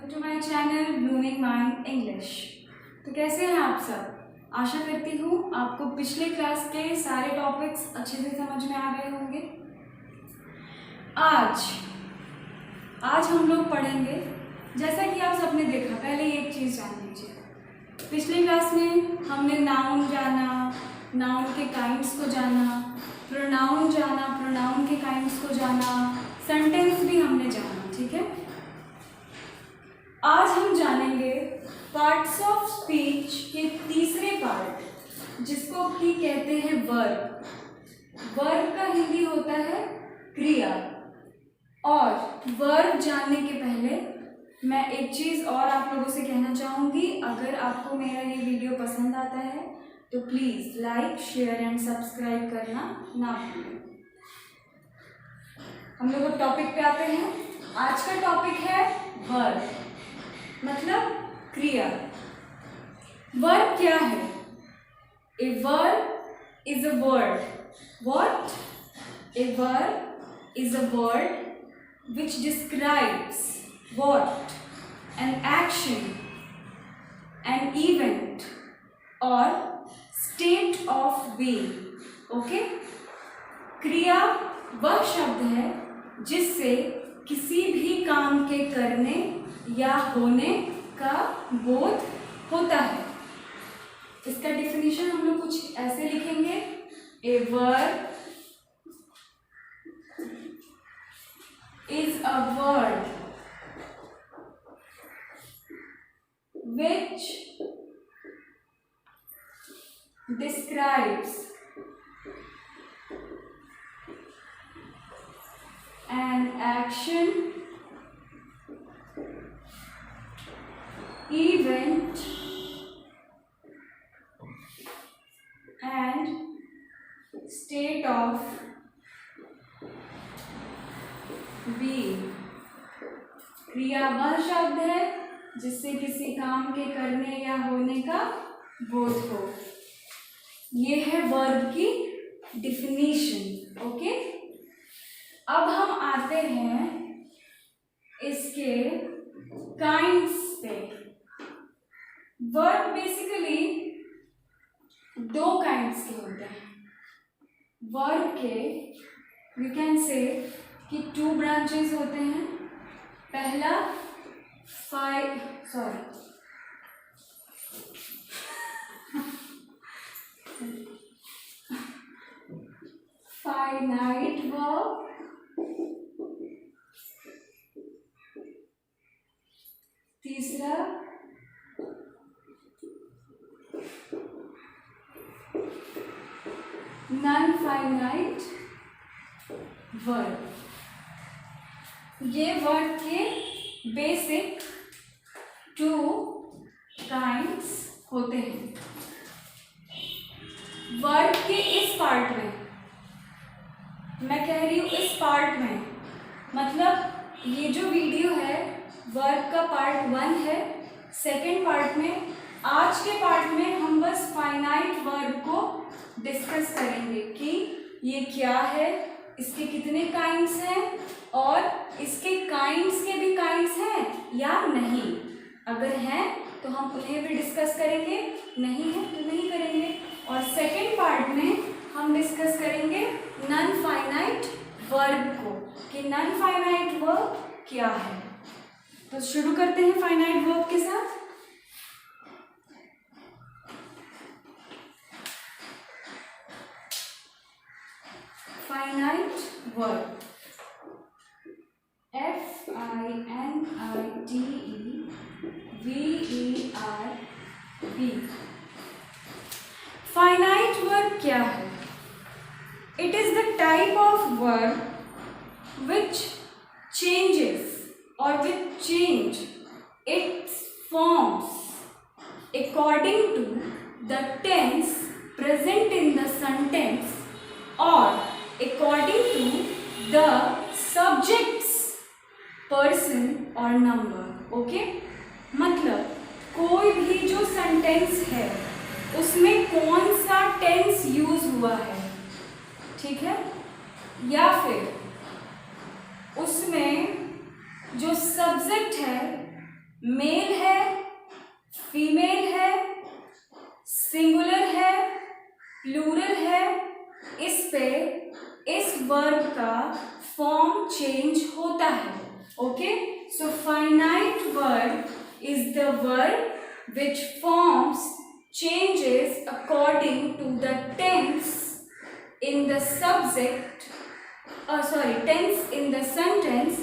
To my channel Blooming Mind English. तो कैसे हैं आप सब? आशा करती हूँ आपको पिछले क्लास के सारे टॉपिक्स अच्छे से समझ में आ गए होंगे। आज हम लोग पढ़ेंगे, जैसा कि आप सबने देखा, पहले एक चीज़ जान लीजिए। पिछले क्लास में हमने नाउन जाना, नाउन के काइंड्स को जाना, प्रोनाउन जाना, प्रोनाउन के काइंड्स को जाना, सेंटेंस भी हमने जाना, ठीक है। आज हम जानेंगे पार्ट्स ऑफ स्पीच के तीसरे पार्ट, जिसको कि कहते हैं वर्ब। वर्ब का हिंदी होता है क्रिया। और वर्ब जानने के पहले मैं एक चीज़ और आप लोगों से कहना चाहूँगी। अगर आपको मेरा ये वीडियो पसंद आता है तो please like, share and subscribe करना ना भूलें। हम लोग टॉपिक पे आते हैं। आज का टॉपिक है वर्ब, मतलब क्रिया। वर्ब क्या है? A verb is a word. What? A verb is a word which describes what? An action, an event or state of being. Okay? क्रिया वह शब्द है जिससे किसी भी काम के करने या होने का बोध होता है। इसका डिफिनीशन हम लोग कुछ ऐसे लिखेंगे। A verb is a word which describes an action, event and state of being। क्रिया वह शब्द है जिससे किसी काम के करने या होने का बोध हो। ये है वर्ब की डिफिनीशन। ओके, अब हम आते हैं इसके काइंड्स पे। वर्ब बेसिकली दो काइंड्स के होते हैं। वर्ब के यू कैन से कि 2 ब्रांचेस होते हैं। पहला फाइनाइट वर्ब, तीसरा नॉन फाइनाइट वर्ब। ये वर्ड के बेसिक 2 काइंड्स होते हैं। वर्ड के इस पार्ट में, मैं कह रही हूँ इस पार्ट में, मतलब ये जो वीडियो है वर्ड का पार्ट 1 है। सेकंड पार्ट में, आज के पार्ट में हम बस फाइनाइट वर्ब को डिस्कस करेंगे कि ये क्या है, इसके कितने काइंड्स हैं और इसके काइंड्स के भी काइंड्स हैं या नहीं। अगर हैं तो हम उन्हें भी डिस्कस करेंगे, नहीं है तो नहीं करेंगे। और सेकंड पार्ट में हम डिस्कस करेंगे नॉन फाइनाइट वर्ब को, कि नॉन फाइनाइट वर्ब क्या है। तो शुरू करते हैं फाइनाइट वर्ब के साथ। Finite verb, FINITEVERB। Finite verb क्या है? It is the type of verb which changes और which change its forms according to the tense present in the sentence or according to the subject's person or number। Okay, मतलब कोई भी जो sentence है उसमें कौन सा टेंस यूज हुआ है, ठीक है, या फिर उसमें जो सब्जेक्ट है मेल है, फीमेल है, सिंगुलर है, प्लूरल है, इस पे इस वर्ब का फॉर्म चेंज होता है. Okay, so finite verb is the verb which forms changes according to the tense in the subject, tense in the sentence,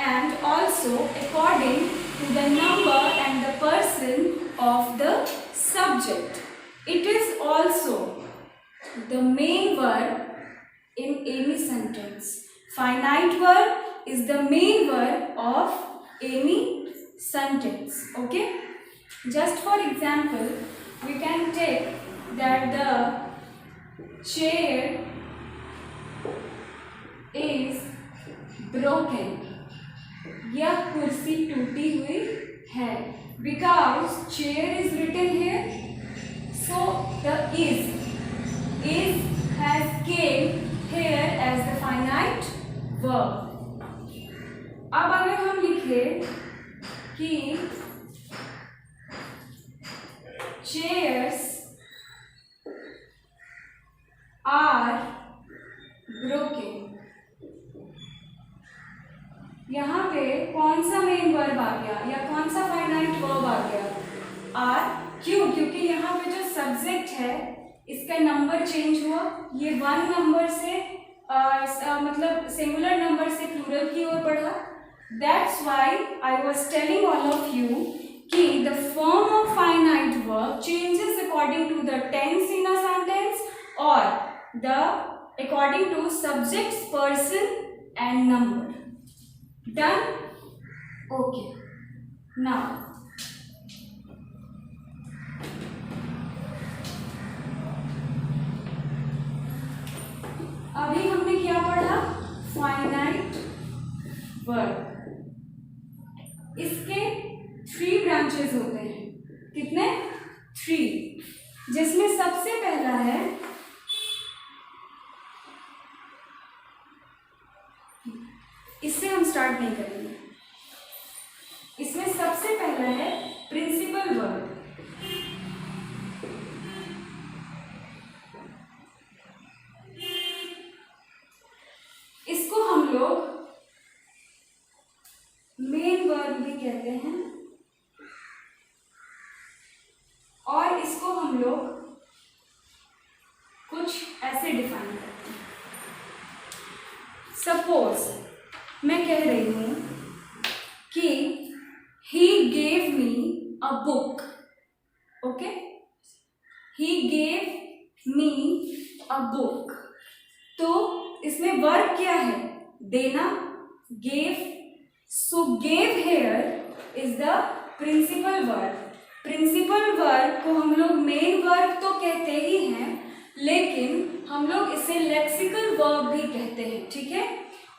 and also according to the number and the person of the subject. It is also the main verb in any sentence. Finite verb is the main verb of any sentence. Okay, just for example, we can take that the chair is broken. यह कुर्सी टूटी हुई है. Because chair is written here, so the is has came here as the finite verb. अब अगर हम लिखें कि chairs are broken, यहाँ पे कौन सा मेन वर्ब आ गया या कौन सा फाइनाइट वर्ब आ गया? आर. क्यों? क्योंकि यहाँ पे जो सब्जेक्ट है इसका नंबर चेंज हुआ. ये 1 नंबर से मतलब सिंगुलर नंबर से प्लूरल की ओर बढ़ा. That's why I was telling all of you कि the form of finite verb changes according to the tense in a sentence or the according to subjects, person and number. Done? Okay. Now अभी हमने क्या पढ़ा? Finite verb. इसके 3 branches होते हैं. कितने? 3. जिसमें सबसे पहला है इससे हम स्टार्ट नहीं करेंगे. इसमें सबसे पहला है प्रिंसिपल वर्ब. इसको हम लोग मेन वर्ब भी कहते हैं और इसको हम लोग कुछ ऐसे डिफाइन करते हैं. सपोज मैं कह रही हूं कि he gave me a book. Okay, he gave me a book. तो इसमें वर्ब क्या है? देना. gave. so gave here is the principal verb. Principal verb को हम लोग मेन वर्ब तो कहते ही हैं, लेकिन हम लोग इसे लेक्सिकल वर्ब भी कहते हैं. ठीक है,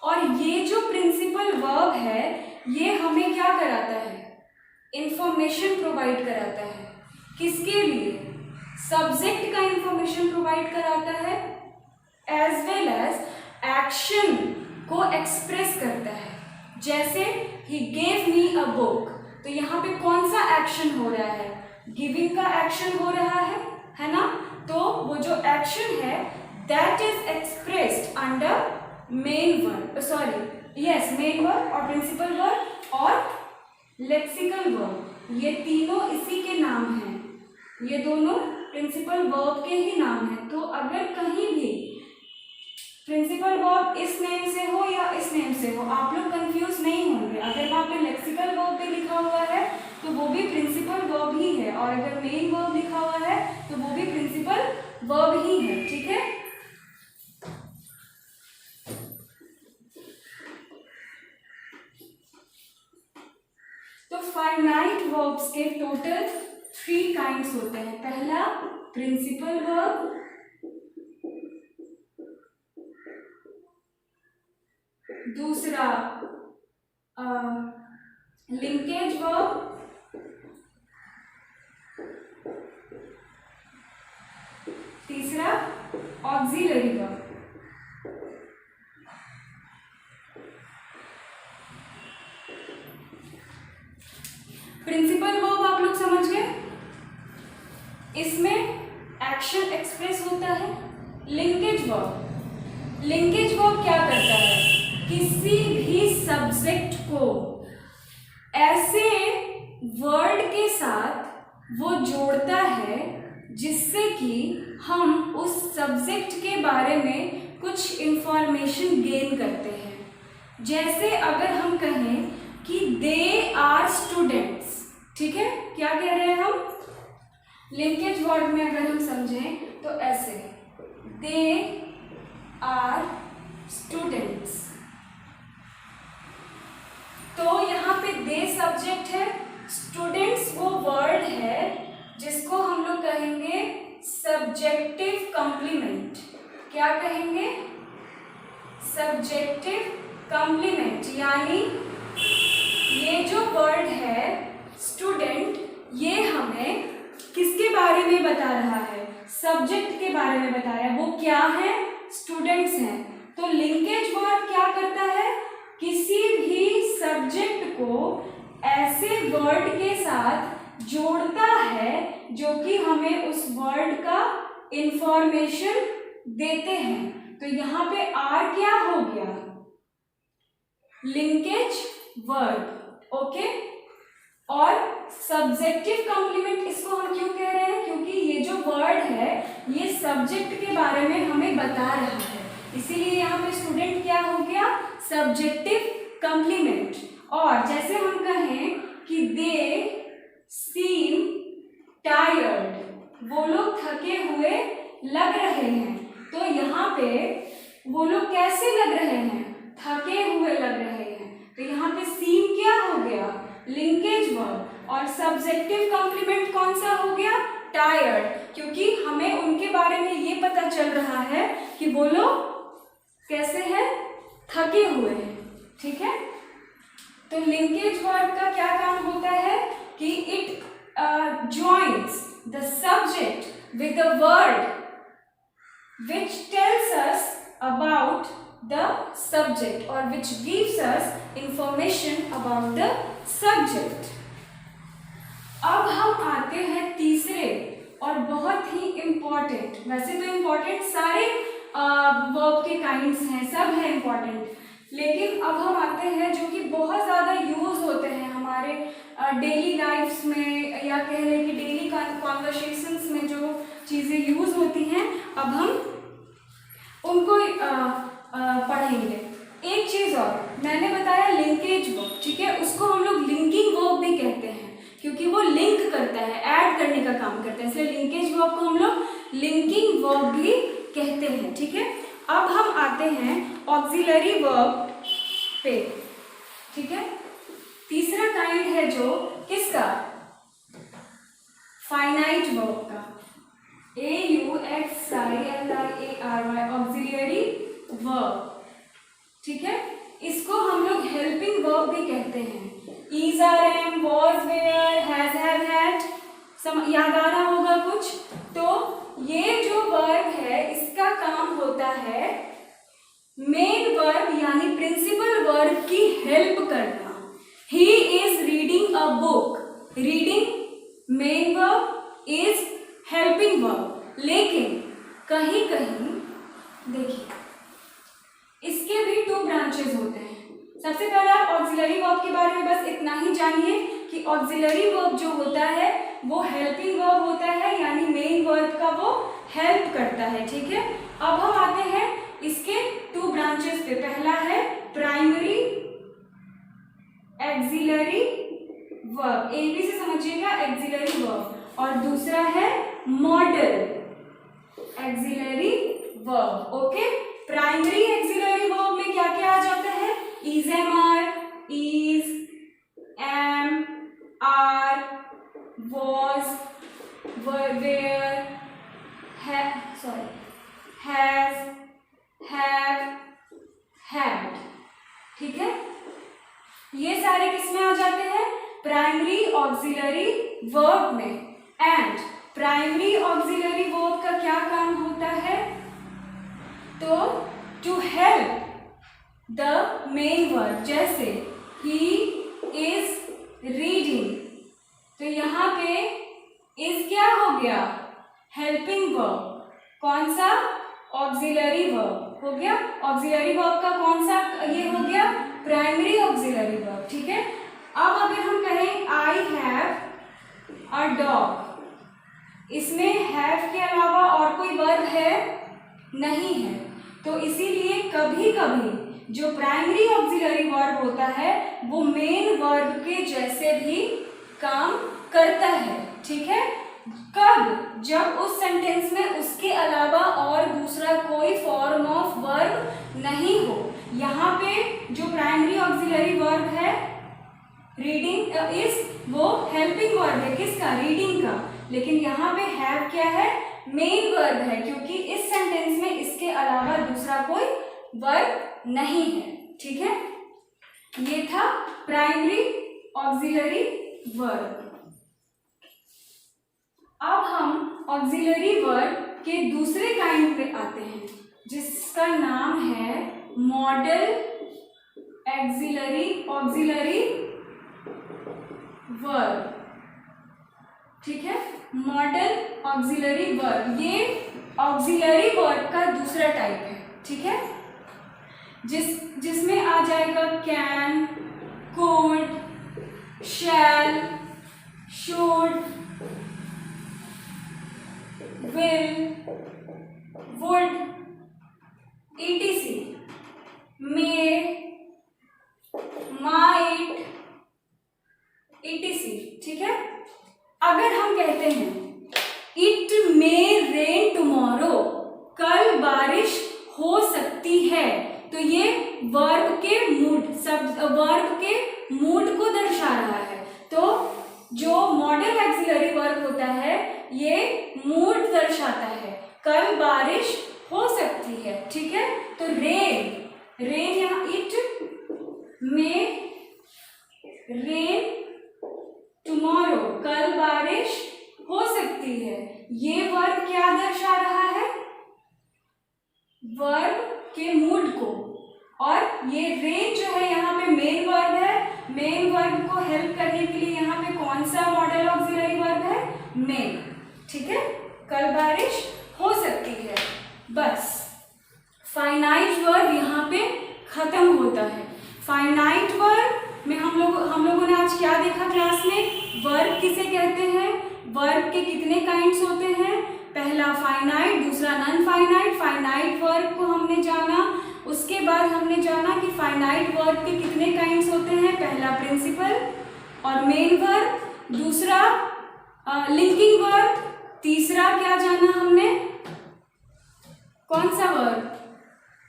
और ये जो प्रिंसिपल वर्ब है ये हमें क्या कराता है? इंफॉर्मेशन प्रोवाइड कराता है. किसके लिए? सब्जेक्ट का इंफॉर्मेशन प्रोवाइड कराता है, एज वेल एज एक्शन को एक्सप्रेस करता है. जैसे he gave me a book, तो यहाँ पे कौन सा एक्शन हो रहा है? गिविंग का एक्शन हो रहा है ना? तो वो जो एक्शन है that is expressed under main verb, main verb और प्रिंसिपल वर्ब और लेक्सिकल वर्ब. ये तीनों इसी के नाम हैं. ये दोनों प्रिंसिपल वर्ब के ही नाम हैं. तो अगर कहीं भी प्रिंसिपल वर्ब इस नेम से हो या इस नेम से हो, आप लोग कंफ्यूज नहीं होंगे. अगर वहाँ पे लेक्सिकल वर्ब भी लिखा हुआ है तो वो भी प्रिंसिपल वर्ब ही है, और अगर मेन वर्ब लिखा हुआ है तो वो भी प्रिंसिपल वर्ब ही है. ठीक है, तो फाइनाइट वर्ब्स के टोटल 3 काइंड्स होते हैं. पहला प्रिंसिपल वर्ब, दूसरा लिंकेज वर्ब, तीसरा ऑक्सिलरी वर्ब. प्रिंसिपल वर्ब आप लोग समझ गए, इसमें एक्शन एक्सप्रेस होता है। लिंकेज वर्ब, लिंकेज वर्ब क्या करता है, किसी भी सब्जेक्ट को ऐसे वर्ड के साथ वो जोड़ता है जिससे कि हम उस सब्जेक्ट के बारे में कुछ इंफॉर्मेशन गेन करते हैं। जैसे अगर हम कहें कि दे आर स्टूडेंट्स, ठीक है, क्या कह रहे हैं हम, लिंकेज वर्ड में अगर हम समझें तो ऐसे, दे आर स्टूडेंट्स, तो यहाँ पे दे सब्जेक्ट है, स्टूडेंट्स वो वर्ड है जिसको हम लोग कहेंगे सब्जेक्टिव कॉम्प्लीमेंट। क्या कहेंगे, सब्जेक्टिव कॉम्प्लीमेंट, यानी ये जो वर्ड है स्टूडेंट, ये हमें किसके बारे में बता रहा है, सब्जेक्ट के बारे में बता रहा है। वो क्या है, स्टूडेंट्स हैं। तो लिंकेज वर्ड क्या करता है, किसी भी सब्जेक्ट को ऐसे वर्ड के साथ जोड़ता है जो कि हमें उस वर्ड का इंफॉर्मेशन देते हैं। तो यहाँ पे आर क्या हो गया, लिंकेज वर्ड, ओके। और सब्जेक्टिव कॉम्प्लीमेंट इसको हम क्यों कह रहे हैं, क्योंकि ये जो वर्ड है ये सब्जेक्ट के बारे में हमें बता रहा है, इसीलिए यहाँ पे स्टूडेंट क्या हो गया, सब्जेक्टिव कॉम्प्लीमेंट। और जैसे हम कहें कि दे सीम टायर्ड, वो लोग थके हुए लग रहे हैं, तो यहाँ पे वो लोग कैसे लग रहे हैं, थके हुए लग रहे हैं। तो यहाँ पे सीम क्या हो गया, लिंकेज वर्ड, और सब्जेक्टिव कॉम्प्लीमेंट कौन सा हो गया, टायर्ड, क्योंकि हमें उनके बारे में ये पता चल रहा है कि वो लोग कैसे हैं, थके हुए हैं, ठीक है। तो लिंकेज वर्ड का क्या काम होता है कि it joins the subject with the word which tells us about the subject or which gives us information about the subject। अब हम आते हैं तीसरे और बहुत ही इम्पॉर्टेंट, वैसे तो इम्पॉर्टेंट सारे वर्ब के काइंड्स हैं, सब है इम्पॉर्टेंट, लेकिन अब हम आते हैं जो कि बहुत ज़्यादा यूज़ होते हैं हमारे डेली लाइफ्स में, या कह लें कि डेली कॉन्वर्सेशंस में जो चीज़ें यूज़ होती हैं, अब हम उनको पढ़ेंगे। एक चीज़ और मैंने बताया, लिंकेज वर्ब, ठीक है, उसको हम लोग लिंकिंग वर्ब भी कहते हैं क्योंकि वो लिंक करता है, ऐड करने का काम करता है, इसलिए लिंकेज वर्ब को हम लोग लिंकिंग वर्ब भी कहते हैं, ठीक है। अब हम आते हैं ऑक्सिलरी वर्ब पे, ठीक है। तीसरा काइंड है जो किसका, फाइनाइट वर्ब का, AUXILIARY, ऑक्सिलरी वर्ब, ठीक है। इसको हम लोग हेल्पिंग वर्ब भी कहते हैं। Is, are, am, was, were, has, have, had, याद आ रहा होगा कुछ। तो ये जो वर्ब है इसका काम होता है मेन वर्ब यानी प्रिंसिपल वर्ब की हेल्प करना। He is reading a book, reading main verb is helping verb, लेकिन कहीं कहीं देखिए इसके भी 2 ब्रांचेस होते हैं। सबसे पहले आप ऑक्सिलरी वर्ब के बारे में बस इतना ही जानिए कि ऑक्सिलरी वर्ब जो होता है वो हेल्पिंग वर्ब होता है, यानी मेन वर्ब का वो हेल्प करता है, ठीक है। अब हम आते हैं इसके 2 ब्रांचेस पे। पहला है प्राइमरी एक्सिलरी वर्ब, AB से समझिएगा, एक्सिलरी वर्ब, और दूसरा है modal auxiliary verb, okay. Primary auxiliary verb में क्या क्या आ जाता है, is, am, are, is, am, are, was, were, has, have, had, ठीक है। ये सारे किसमें आ जाते हैं, प्राइमरी ऑक्सिलरी वर्ब में। एंड प्राइमरी ऑक्सिलरी वर्ब का क्या काम होता है, तो to help the main verb, जैसे ही इज रीडिंग, यहाँ पे इज क्या हो गया, हेल्पिंग वर्ब। कौन सा, ऑक्सिलरी वर्ब हो गया। ऑक्सिलरी वर्ब का कौन सा ये हो गया, प्राइमरी ऑक्सिलरी वर्ब। ठीक है, अब अगर हम कहें आई हैव अ डॉग, इसमें हैव के अलावा और कोई वर्ब है नहीं है, तो इसीलिए कभी कभी जो प्राइमरी ऑक्सिलरी वर्ब होता है वो मेन वर्ब के जैसे भी काम करता है। ठीक है, कब, जब उस सेंटेंस में उसके अलावा और दूसरा कोई फॉर्म ऑफ वर्ब नहीं हो। यहाँ पे जो प्राइमरी ऑक्सिलरी वर्ब है रीडिंग इज वो हेल्पिंग वर्ब है, किसका, रीडिंग का। लेकिन यहाँ पे हैव क्या है, मेन वर्ब है, क्योंकि इस सेंटेंस में इसके अलावा दूसरा कोई वर्ब नहीं है। ठीक है, ये था प्राइमरी ऑक्सिलरी वर्ब। अब हम ऑक्सिलरी वर्ब के दूसरे काइंड पे आते हैं जिसका नाम है मॉडल ऑक्सिलरी वर्ब। ठीक है, मॉडल ऑक्सिलरी वर्ब ये ऑक्सिलरी वर्ब का दूसरा टाइप है। ठीक है, जिसमें आ जाएगा can, could, shall, should, will, would, etc, may, might, etc। ठीक है, अगर हम कहते हैं इट मे रेन टुमारो, कल बारिश हो सकती है, तो ये वर्ब के मूड को दर्शा रहा है। तो जो मॉडल ऑक्सिलरी वर्ब होता है ये मूड दर्शाता है, कल बारिश हो सकती है। ठीक है, तो रेन यहाँ इट मे रेन टुमारो, कल बारिश हो सकती है, ये वर्ब क्या दर्शा रहा है, वर्ब के मूड को। और ये रेन जो है यहाँ पे मेन वर्ब है, मेन वर्ब को हेल्प करने के लिए यहाँ पे कौन सा मॉडल ऑक्सिलरी वर्ब है, मेन। ठीक है, कल बारिश हो सकती है। बस फाइनाइट वर्ब यहाँ पे खत्म होता है। फाइनाइट वर्ब में हम लोगों ने आज क्या देखा क्लास में, वर्ब किसे कहते हैं, वर्ब के कितने काइंड्स होते हैं, पहला फाइनाइट, दूसरा नॉन फाइनाइट। फाइनाइट वर्ब को हमने जाना, उसके बाद हमने जाना कि फाइनाइट वर्ब के कितने काइंड्स होते हैं, पहला प्रिंसिपल और मेन वर्ब, दूसरा लिंकिंग वर्ब, तीसरा क्या जाना हमने, कौन सा वर्ब,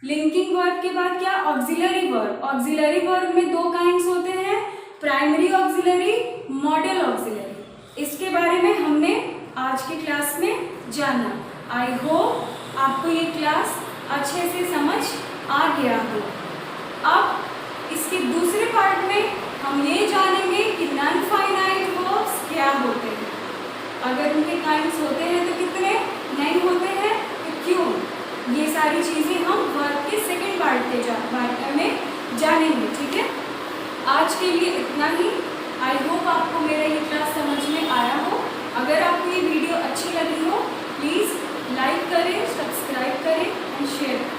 लिंकिंग वर्ब के बाद क्या, ऑक्सिलरी वर्ब। ऑक्सिलरी वर्ब में दो काइंड्स होते हैं, प्राइमरी ऑक्सिलरी, मॉडल ऑक्सिलरी। इसके बारे में हमने आज की क्लास में जाना। आई होप आपको ये क्लास अच्छे से समझ आ गया हो। अब इसके दूसरे पार्ट में हम ये जानेंगे कि नॉन फाइनाइट वर्ब्स क्या होते हैं, अगर उनके काइंड्स होते हैं तो कितने, नहीं होते हैं तो क्यों, ये सारी चीज़ें हम वर्ब के सेकंड पार्ट में जानेंगे। ठीक है, आज के लिए इतना ही। आई होप आपको मेरा ये क्लास समझ में आया हो। अगर आपको ये वीडियो अच्छी लगी हो प्लीज़ लाइक करें, सब्सक्राइब करें एंड शेयर करें।